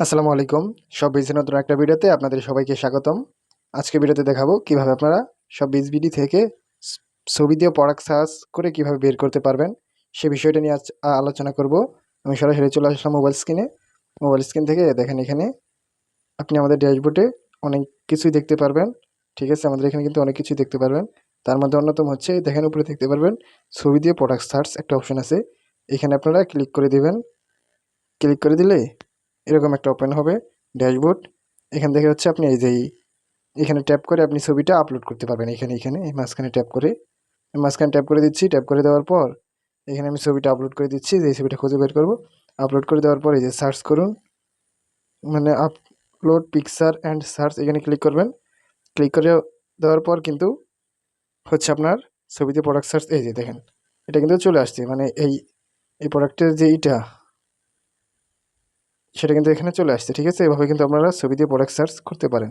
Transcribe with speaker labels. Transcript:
Speaker 1: আসসালামু আলাইকুম। সব বিজনেস নতুন একটা ভিডিওতে আপনাদের সবাইকে স্বাগতম। আজকে ভিডিওতে দেখাবো কিভাবে আপনারা সব বিজবিডি থেকে স ছবি দিয়ে প্রোডাক্ট সার্চ করে কিভাবে বের করতে পারবেন, সে বিষয়টা নিয়ে আলোচনা করব। আমি সরাসরি চলে আসলাম মোবাইল স্ক্রিনে। মোবাইল স্ক্রিন থেকে দেখেন এখানে আপনি আমাদের ড্যাশবোর্ডে অনেক কিছুই দেখতে পারবেন। ঠিক আছে? আমাদের এখানে কিন্তু অনেক কিছুই দেখতে পারবেন। তার মধ্যে অন্যতম হচ্ছে দেখেন উপরে দেখতে পারবেন ছবি দিয়ে প্রোডাক্ট সার্চ একটা অপশন আছে। এখানে আপনারা ক্লিক করে দিবেন। ক্লিক করে দিলে এরকম একটা ওপেন হবে ড্যাশবোর্ড। এখান থেকে হচ্ছে আপনি এই যে এখানে ট্যাপ করে আপনি ছবিটা আপলোড করতে পারবেন। এখানে এই মাঝখানে ট্যাপ করে মাঝখানে ট্যাপ করে দিচ্ছি। ট্যাপ করে দেওয়ার পর এখানে আমি ছবিটা আপলোড করে দিচ্ছি। যে ছবিটা খুঁজে বের করব, আপলোড করে দেওয়ার পর এই যে সার্চ করুন, মানে আপলোড পিকচার অ্যান্ড সার্চ, এখানে ক্লিক করবেন। ক্লিক করে দেওয়ার পর কিন্তু হচ্ছে আপনার ছবিতে প্রোডাক্ট সার্চ, এই যে দেখেন এটা কিন্তু চলে আসছে, মানে এই প্রোডাক্টের যে এইটা সেটা কিন্তু এখানে চলে আসছে। ঠিক আছে? এভাবে কিন্তু আপনারা ছবি দিয়ে প্রোডাক্ট সার্চ করতে পারেন।